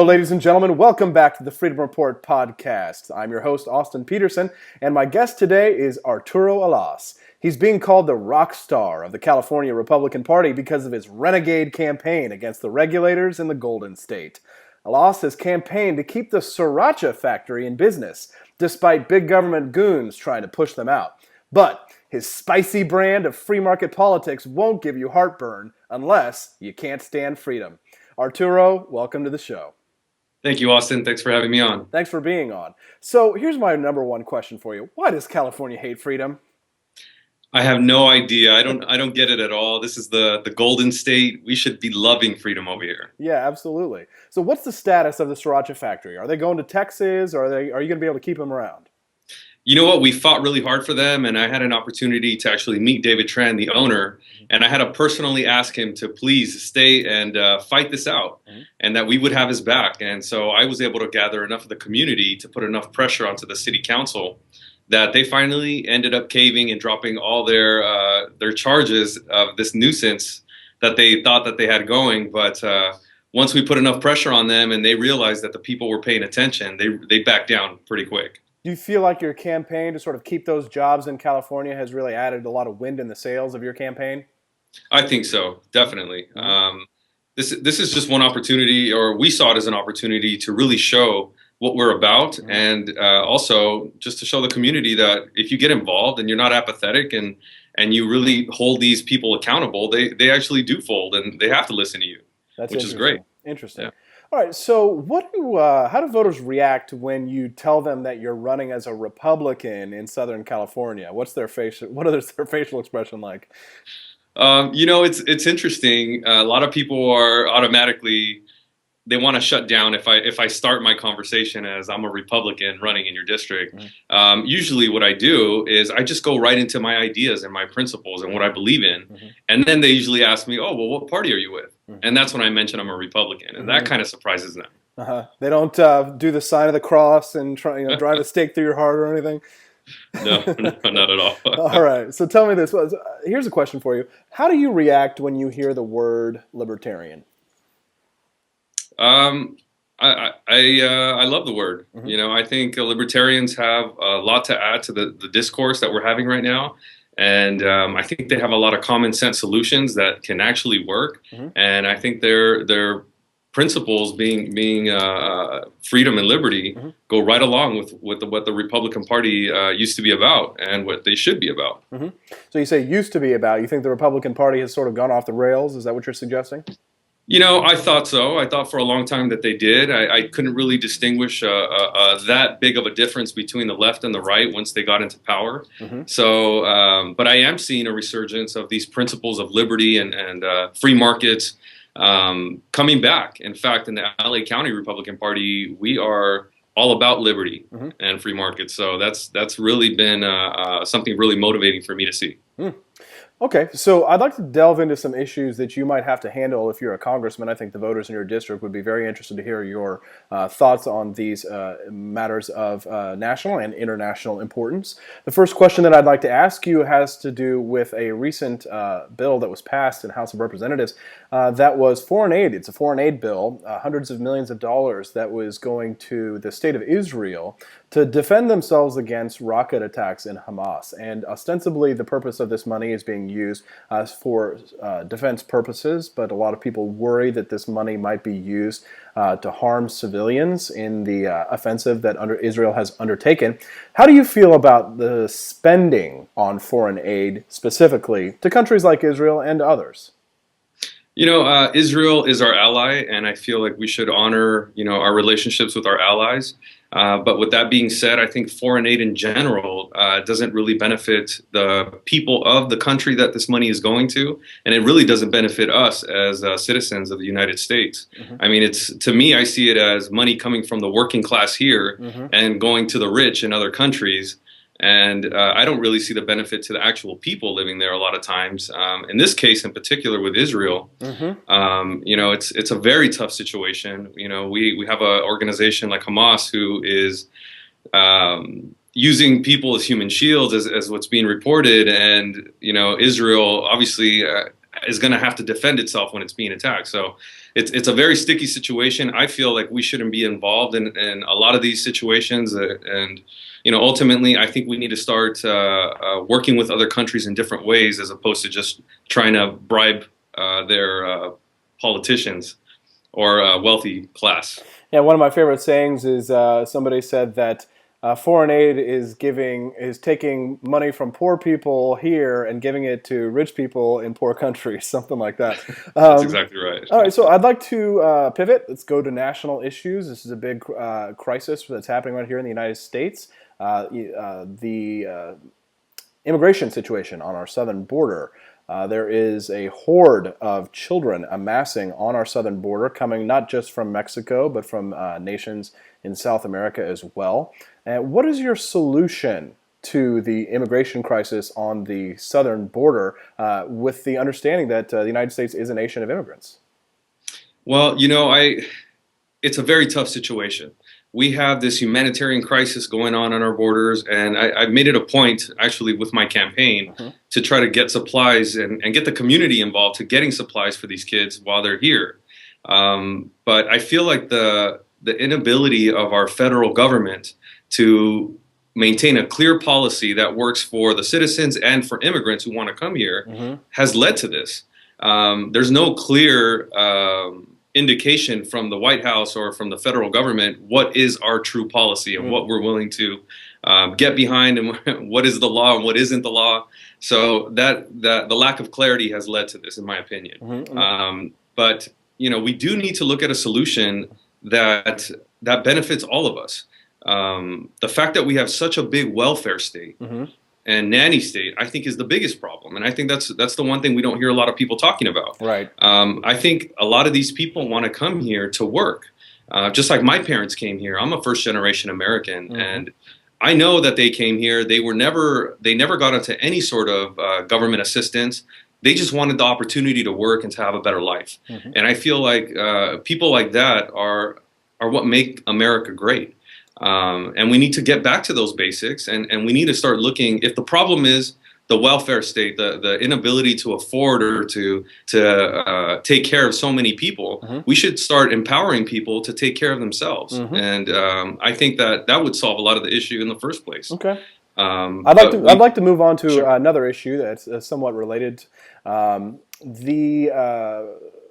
ladies and gentlemen. Welcome back to the Freedom Report podcast. I'm your host, Austin Peterson, and my guest today is Arturo Alas. He's being called the rock star of the California Republican Party because of his renegade campaign against the regulators in the Golden State. Alas has campaigned to keep the Sriracha factory in business, despite big government goons trying to push them out. But his spicy brand of free market politics won't give you heartburn unless you can't stand freedom. Arturo, welcome to the show. Thank you, Austin. Thanks for having me on. Thanks for being on. So here's my number one question for you. Why does California hate freedom? I have no idea. I don't get it at all. This is the Golden State. We should be loving freedom over here. Yeah, absolutely. So what's the status of the Sriracha factory? Are they going to Texas, or are you going to be able to keep them around? You know what? We fought really hard for them, and I had an opportunity to actually meet David Tran, the owner, and I had to personally ask him to please stay and fight this out, and that we would have his back. And so I was able to gather enough of the community to put enough pressure onto the city council that they finally ended up caving and dropping all their charges of this nuisance that they thought that they had going. But once we put enough pressure on them and they realized that the people were paying attention, they backed down pretty quick. Do you feel like your campaign to sort of keep those jobs in California has really added a lot of wind in the sails of your campaign? I think so, definitely. This is just one opportunity, or we saw it as an opportunity to really show what we're about, and also just to show the community that if you get involved and you're not apathetic and you really hold these people accountable, they actually do fold and they have to listen to you, which is great. Interesting. Yeah. All right. So, how do voters react when you tell them that you're running as a Republican in Southern California? What is their facial expression like? It's interesting. A lot of people are automatically, they want to shut down if I start my conversation as I'm a Republican running in your district. Usually what I do is I just go right into my ideas and my principles and what I believe in. And then they usually ask me, oh, well, what party are you with? And that's when I mention I'm a Republican. And that kind of surprises them. They don't do the sign of the cross and drive a stake through your heart or anything? No, not at all. All right. So tell me this. Here's a question for you. How do you react when you hear the word libertarian? I love the word. I think libertarians have a lot to add to the discourse that we're having right now. And I think they have a lot of common sense solutions that can actually work. And I think their principles being freedom and liberty go right along with what the Republican Party used to be about and what they should be about. So you say used to be about. You think the Republican Party has sort of gone off the rails? Is that what you're suggesting? I thought so. I thought for a long time that they did. I couldn't really distinguish that big of a difference between the left and the right once they got into power. So, but I am seeing a resurgence of these principles of liberty and free markets coming back. In fact, in the LA County Republican Party, we are all about liberty and free markets. So that's really been something really motivating for me to see. Okay, so I'd like to delve into some issues that you might have to handle if you're a congressman. I think the voters in your district would be very interested to hear your thoughts on these matters of national and international importance. The first question that I'd like to ask you has to do with a recent bill that was passed in the House of Representatives that was foreign aid. It's a foreign aid bill, hundreds of millions of dollars that was going to the state of Israel to defend themselves against rocket attacks in Hamas. And ostensibly, the purpose of this money is being used for defense purposes, but a lot of people worry that this money might be used to harm civilians in the offensive that Israel has undertaken. How do you feel about the spending on foreign aid, specifically to countries like Israel and others? Israel is our ally, and I feel like we should honor, our relationships with our allies. But with that being said, I think foreign aid in general doesn't really benefit the people of the country that this money is going to, and it really doesn't benefit us as citizens of the United States. I mean, to me, I see it as money coming from the working class here and going to the rich in other countries. And I don't really see the benefit to the actual people living there a lot of times. In this case, in particular with Israel, it's a very tough situation. We have an organization like Hamas who is using people as human shields, as what's being reported. And, Israel obviously is going to have to defend itself when it's being attacked. So it's a very sticky situation. I feel like we shouldn't be involved in a lot of these situations, and ultimately, I think we need to start working with other countries in different ways as opposed to just trying to bribe their politicians or wealthy class. Yeah, one of my favorite sayings is somebody said that foreign aid is taking money from poor people here and giving it to rich people in poor countries, something like that. That's exactly right. All right, so I'd like to pivot. Let's go to national issues. This is a big crisis that's happening right here in the United States. The immigration situation on our southern border. There is a horde of children amassing on our southern border, coming not just from Mexico, but from nations in South America as well. And what is your solution to the immigration crisis on the southern border, with the understanding that the United States is a nation of immigrants? Well, it's a very tough situation. We have this humanitarian crisis going on our borders, and I've made it a point, actually, with my campaign to try to get supplies and get the community involved to getting supplies for these kids while they're here. But I feel like the inability of our federal government to maintain a clear policy that works for the citizens and for immigrants who want to come here has led to this. There's no clear indication from the White House or from the federal government what is our true policy and what we're willing to get behind, and what is the law and what isn't the law. So that the lack of clarity has led to this, in my opinion. But we do need to look at a solution that benefits all of us. The fact that we have such a big welfare state and nanny state, I think, is the biggest problem, and I think that's the one thing we don't hear a lot of people talking about. Right. I think a lot of these people want to come here to work, just like my parents came here. I'm a first-generation American, and I know that they came here. They never got into any sort of government assistance. They just wanted the opportunity to work and to have a better life. And I feel like people like that are what make America great. And we need to get back to those basics, and we need to start looking. If the problem is the welfare state, the inability to afford or to take care of so many people, we should start empowering people to take care of themselves. And I think that would solve a lot of the issue in the first place. Okay. I'd like to move on to another issue that's somewhat related.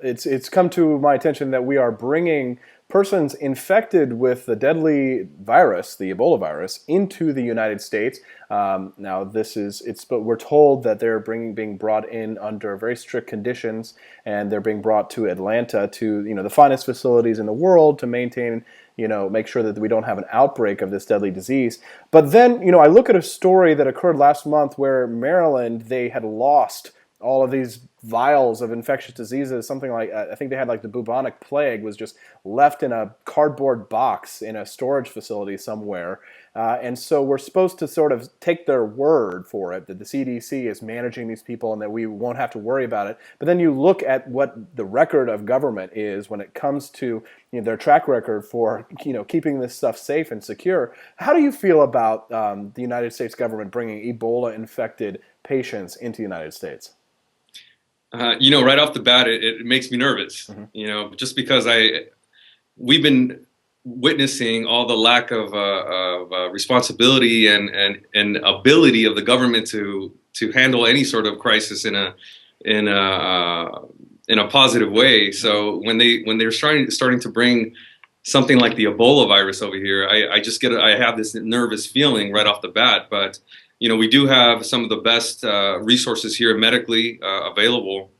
It's come to my attention that we are bringing persons infected with the deadly virus, the Ebola virus, into the United States. Now, but we're told that they're being brought in under very strict conditions, and they're being brought to Atlanta, to the finest facilities in the world, to maintain, make sure that we don't have an outbreak of this deadly disease. But then, I look at a story that occurred last month where Maryland, they had lost all of these vials of infectious diseases. Something like, I think they had like the bubonic plague was just left in a cardboard box in a storage facility somewhere. And so we're supposed to sort of take their word for it, that the CDC is managing these people and that we won't have to worry about it. But then you look at what the record of government is when it comes to their track record for keeping this stuff safe and secure. How do you feel about the United States government bringing Ebola-infected patients into the United States? Right off the bat, it makes me nervous. Just because we've been witnessing all the lack of responsibility and ability of the government to handle any sort of crisis in a positive way. So when they're starting to bring something like the Ebola virus over here, I have this nervous feeling right off the bat. But we do have some of the best resources here medically available.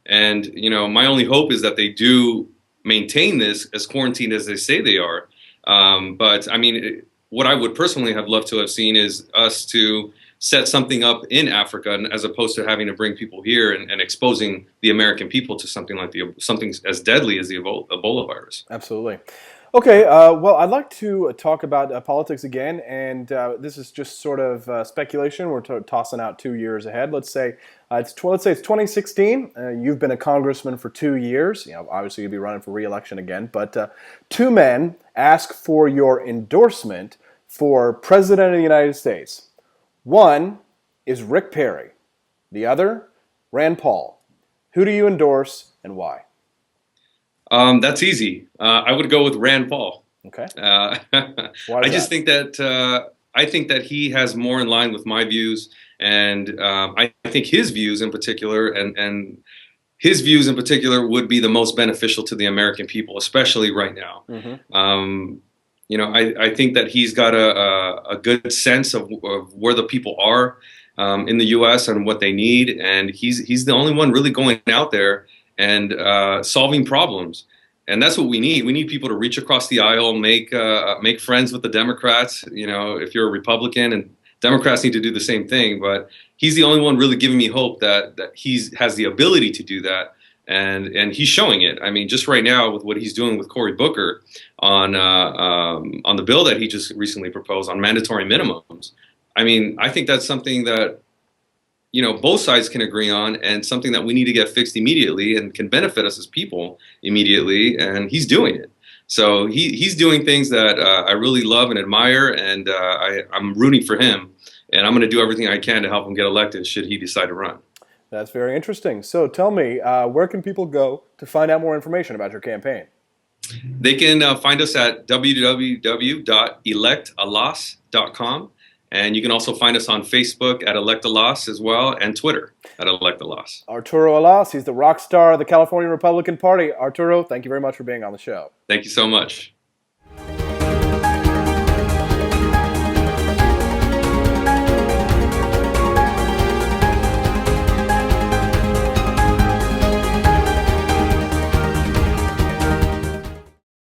And, my only hope is that they do maintain this as quarantined as they say they are. But, I mean, what I would personally have loved to have seen is us to set something up in Africa, as opposed to having to bring people here and exposing the American people to something as deadly as the Ebola virus. Absolutely. Okay, well, I'd like to talk about politics again, and this is just sort of speculation. We're tossing out 2 years ahead. Let's say it's 2016. You've been a congressman for 2 years. Obviously you'll be running for re-election again. But two men ask for your endorsement for President of the United States. One is Rick Perry. The other, Rand Paul. Who do you endorse and why? That's easy. I would go with Rand Paul. Okay. Why I is just that? think that I think that he has more in line with my views, and I think his views in particular, and his views in particular would be the most beneficial to the American people, especially right now. I think that he's got a good sense of where the people are in the U.S. and what they need, and he's the only one really going out there and solving problems. And that's what we need. We need people to reach across the aisle, make friends with the Democrats. If you're a Republican, and Democrats need to do the same thing. But he's the only one really giving me hope that he has the ability to do that, and he's showing it. I mean, just right now with what he's doing with Cory Booker on the bill that he just recently proposed on mandatory minimums. I mean, I think that's something that both sides can agree on, and something that we need to get fixed immediately and can benefit us as people immediately, and he's doing it. So he's doing things that I really love and admire, and I'm rooting for him, and I'm going to do everything I can to help him get elected should he decide to run. That's very interesting. So tell me, where can people go to find out more information about your campaign? They can find us at www.electalas.com. And you can also find us on Facebook at Elect Alas as well, and Twitter at Elect Alas. Arturo Alas, he's the rock star of the California Republican Party. Arturo, thank you very much for being on the show. Thank you so much.